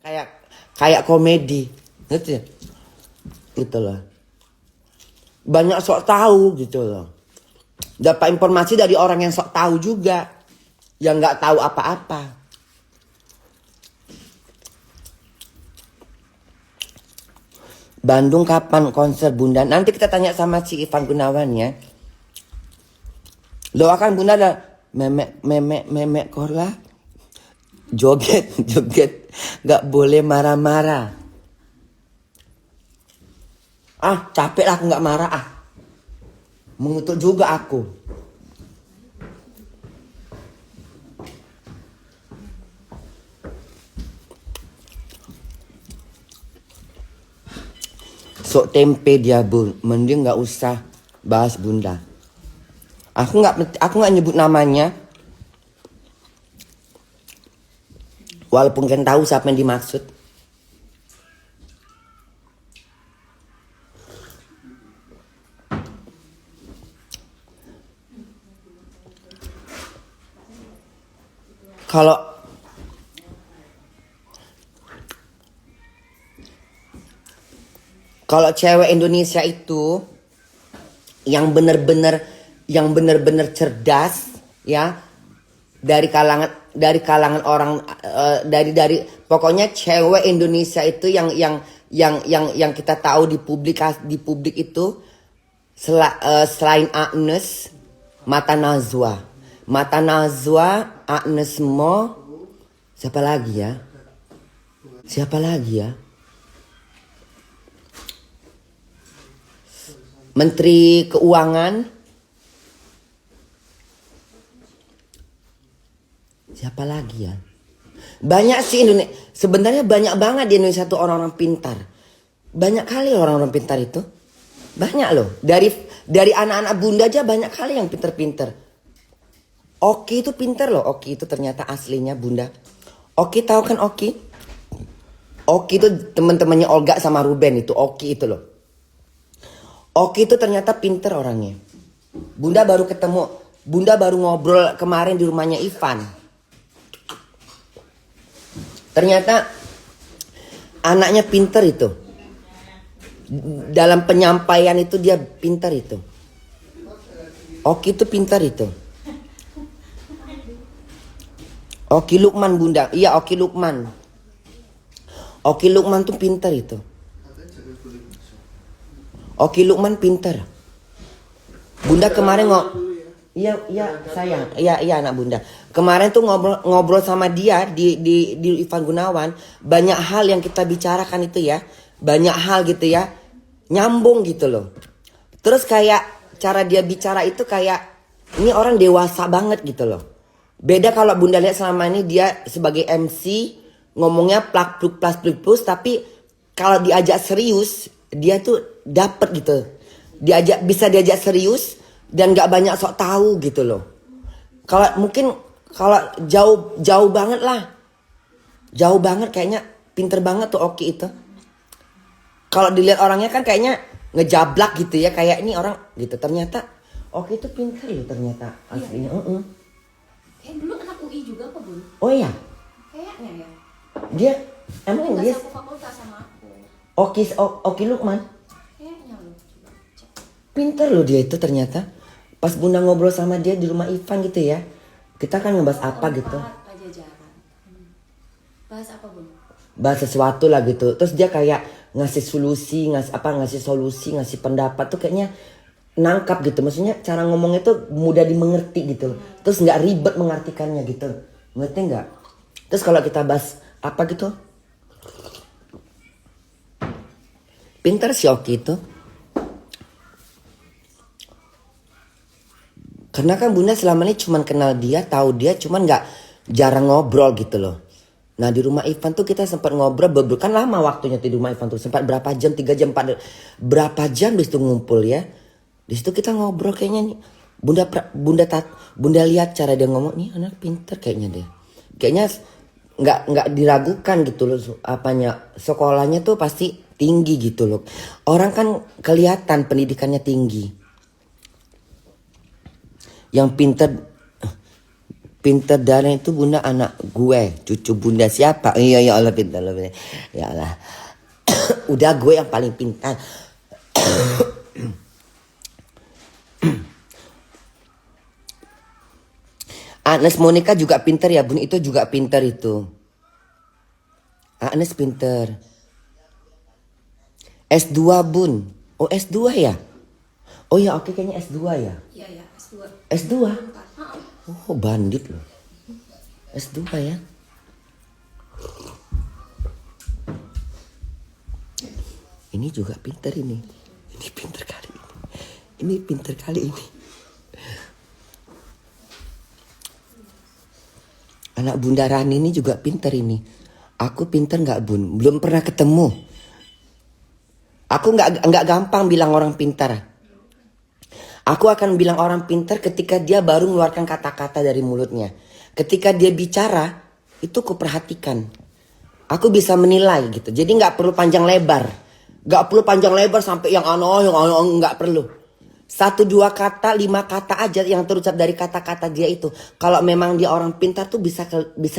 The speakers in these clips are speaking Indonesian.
kayak kayak komedi, gitu ya? Gitu loh. Banyak sok tahu gitu loh. Dapat informasi dari orang yang sok tahu juga, yang nggak tahu apa-apa. Bandung kapan konser Bunda? Nanti kita tanya sama si Ivan Gunawan ya. Doakan Bunda ada memek Korla. Joget, joget. Gak boleh marah-marah. Ah, capek lah aku gak marah ah. Mengutuk juga aku. Sok tempe dia bun, mending nggak usah bahas Bunda. Aku nggak nyebut namanya, walaupun kan tahu siapa yang dimaksud. Kalau cewek Indonesia itu yang bener-bener cerdas ya, dari kalangan orang, dari pokoknya cewek Indonesia itu yang kita tahu di publik itu selain Agnes, Mata Najwa, Agnes Mo, siapa lagi ya? Menteri Keuangan. Siapa lagi ya? Banyak sih Indonesia. Sebenarnya banyak banget di Indonesia tuh orang-orang pintar. Banyak kali orang-orang pintar itu. Banyak loh. Dari anak-anak Bunda aja banyak kali yang pintar-pintar. Oki itu pintar loh. Oki itu ternyata aslinya Bunda. Oki tahu kan Oki? Oki itu teman-temannya Olga sama Ruben itu. Oki itu loh. Oki itu ternyata pinter orangnya. Bunda baru ngobrol kemarin di rumahnya Ivan. Ternyata anaknya pinter itu. Dalam penyampaian itu dia pinter itu. Oki itu pinter itu. Oki Lukman Bunda. Iya Oki Lukman. Oki Lukman tuh pinter itu. Oki Lukman pinter. Bunda kemarin iya sayang, iya anak Bunda. Kemarin tuh ngobrol sama dia di Ivan Gunawan, banyak hal yang kita bicarakan itu ya, banyak hal gitu ya, nyambung gitu loh. Terus kayak cara dia bicara itu kayak ini orang dewasa banget gitu loh. Beda kalau Bunda lihat selama ini dia sebagai MC ngomongnya plak plus, tapi kalau diajak serius dia tuh dapet gitu. Bisa diajak serius dan gak banyak sok tahu gitu loh. Kalau jauh banget lah. Jauh banget kayaknya pinter banget tuh Oki itu. Kalau dilihat orangnya kan kayaknya ngejablak gitu ya, kayak ini orang gitu. Ternyata Oki itu pinter loh ternyata aslinya. Iya. Kayak dulu anak UI juga apa Bun? Oh iya. Kayaknya ya. Dia emang dia satu fakultas sama aku. Oki Lukman. Kayaknya loh. Pinter loh dia itu ternyata. Pas Bunda ngobrol sama dia di rumah Ivan gitu ya. Kita kan ngebahas apa gitu. Pajajaran. Bahas apa Bun? Bahas sesuatu lah gitu. Terus dia kayak ngasih solusi, ngasih pendapat tuh kayaknya nangkap gitu. Maksudnya cara ngomongnya tuh mudah dimengerti gitu. Terus nggak ribet mengartikannya gitu. Ngerti nggak? Terus kalau kita bahas apa gitu, pintar si Oki itu. Karena kan Bunda selama ini cuman kenal dia, tahu dia, cuman nggak jarang ngobrol gitu loh. Nah di rumah Ivan tuh kita sempat ngobrol, kan lama waktunya di rumah Ivan tuh, sempat berapa jam, 3 jam, 4 berapa jam di situ ngumpul ya. Di situ kita ngobrol kayaknya nih, Bunda lihat cara dia ngomong, nih anak pinter kayaknya deh. Kayaknya nggak diragukan gitu loh, apanya sekolahnya tuh pasti tinggi gitu loh. Orang kan kelihatan pendidikannya tinggi. Yang pinter Pinter Dara itu bunda anak gue, cucu bunda siapa? Iya ya Allah pintar lebih. Ya Allah. Udah gue yang paling pintar. Agnes Monica juga pinter ya bun, itu juga pinter itu. Agnes pinter. S2 bun. Oh S2 ya? Oh ya oke kayaknya S2 ya. Iya ya, S2. S2? Heeh. Oh bandit loh. S2 ya. Ini juga pinter ini. Ini pinter kali ini. Ini pinter kali ini. Anak Bunda Rani ini juga pinter ini. Aku pinter nggak bun? Belum pernah ketemu. Aku nggak gampang bilang orang pintar. Aku akan bilang orang pintar ketika dia baru mengeluarkan kata-kata dari mulutnya. Ketika dia bicara, itu kuperhatikan. Aku bisa menilai gitu. Jadi nggak perlu panjang lebar. Nggak perlu panjang lebar sampai yang ano, nggak perlu. 1, 2 kata, 5 kata aja yang terucap dari kata-kata dia itu. Kalau memang dia orang pintar tuh bisa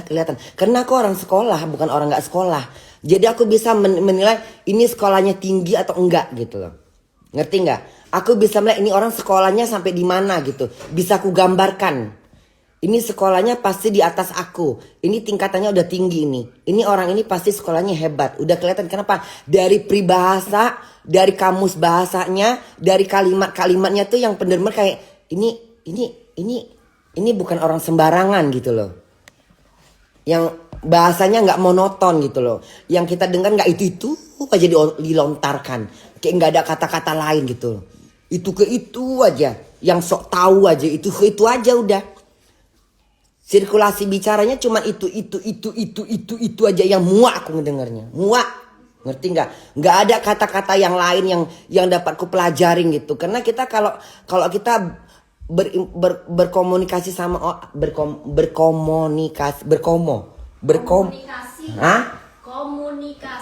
kelihatan. Karena aku orang sekolah, bukan orang nggak sekolah. Jadi aku bisa menilai ini sekolahnya tinggi atau enggak gitu loh. Ngerti nggak? Aku bisa melihat ini orang sekolahnya sampai di mana gitu. Bisa aku gambarkan. Ini sekolahnya pasti di atas aku. Ini tingkatannya udah tinggi ini. Ini orang ini pasti sekolahnya hebat. Udah kelihatan kenapa? Dari peribahasa, dari kamus bahasanya, dari kalimat-kalimatnya tuh yang bener-bener kayak ini bukan orang sembarangan gitu loh. Yang bahasanya nggak monoton gitu loh. Yang kita dengar nggak itu aja dilontarkan. Kayak nggak ada kata-kata lain gitu loh. Itu ke itu aja. Yang sok tahu aja itu ke itu aja udah. Sirkulasi bicaranya cuma itu aja yang muak aku ngedengarnya. Muak. Ngerti nggak? Nggak ada kata-kata yang lain yang dapat ku pelajarin gitu. Karena kita kalau kita berkomunikasi sama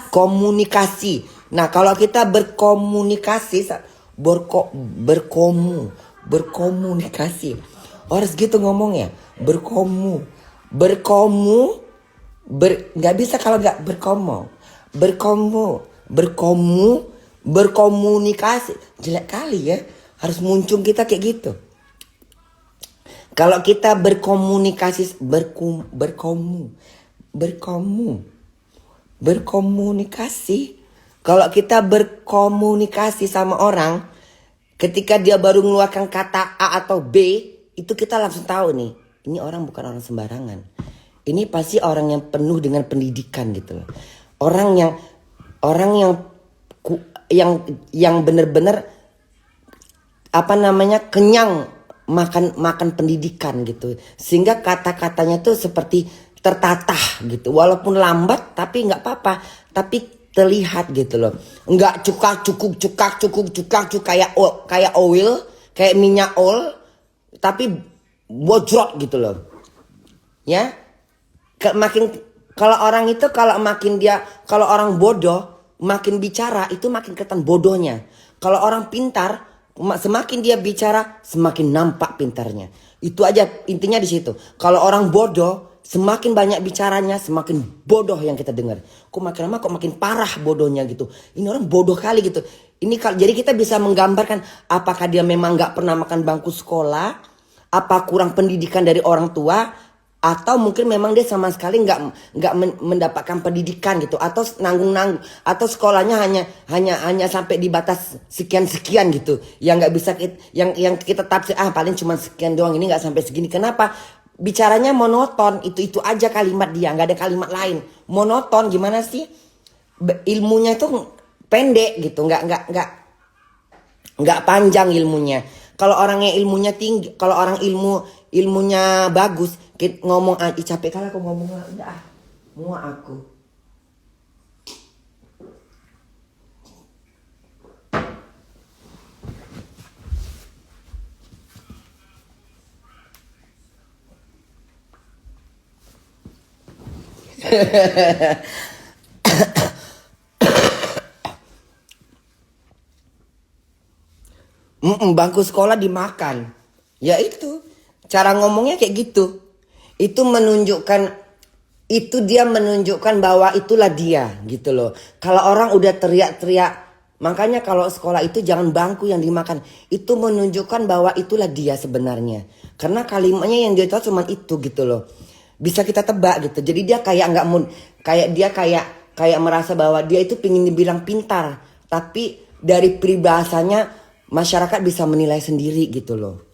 komunikasi. Nah, kalau kita berkomunikasi berkomunikasi. Harus gitu ngomongnya. Nggak bisa kalau nggak berkomunikasi. Jelek kali ya. Harus muncul kita kayak gitu. Kalau kita berkomunikasi kalau kita berkomunikasi sama orang, ketika dia baru mengeluarkan kata A atau B, itu kita langsung tahu nih, ini orang bukan orang sembarangan. Ini pasti orang yang penuh dengan pendidikan gitu loh. Orang yang benar-benar kenyang makan pendidikan gitu. Sehingga kata-katanya tuh seperti tertatah gitu. Walaupun lambat tapi nggak apa-apa, tapi terlihat gitu loh. Nggak cukak kayak oil, kayak minyak oil, tapi bojrot gitu loh. Ya. Kalau orang bodoh makin bicara itu makin kelihatan bodohnya. Kalau orang pintar semakin dia bicara semakin nampak pintarnya. Itu aja intinya di situ. Kalau orang bodoh semakin banyak bicaranya semakin bodoh yang kita dengar. Kok makin lama kok makin parah bodohnya gitu. Ini orang bodoh kali gitu. Jadi kita bisa menggambarkan apakah dia memang nggak pernah makan bangku sekolah, apa kurang pendidikan dari orang tua, atau mungkin memang dia sama sekali nggak mendapatkan pendidikan gitu, atau nanggung atau sekolahnya hanya sampai di batas sekian gitu, yang nggak bisa yang kita tafsir paling cuma sekian doang, ini nggak sampai segini. Kenapa? Bicaranya monoton, itu aja kalimat dia, nggak ada kalimat lain. Monoton gimana sih? Ilmunya itu pendek gitu, nggak panjang ilmunya. Kalau orangnya ilmunya tinggi, kalau orang ilmunya bagus, ngomong aja capek kali aku ngomong udah muak aku. Bangku sekolah dimakan. Ya itu cara ngomongnya kayak gitu. Itu dia menunjukkan bahwa itulah dia gitu loh. Kalau orang udah teriak-teriak, makanya kalau sekolah itu jangan bangku yang dimakan. Itu menunjukkan bahwa itulah dia sebenarnya. Karena kalimatnya yang dia tahu cuma itu gitu loh. Bisa kita tebak gitu. Jadi dia kayak nggak kayak merasa bahwa dia itu pingin dibilang pintar. Tapi dari peribahasanya masyarakat bisa menilai sendiri gitu loh.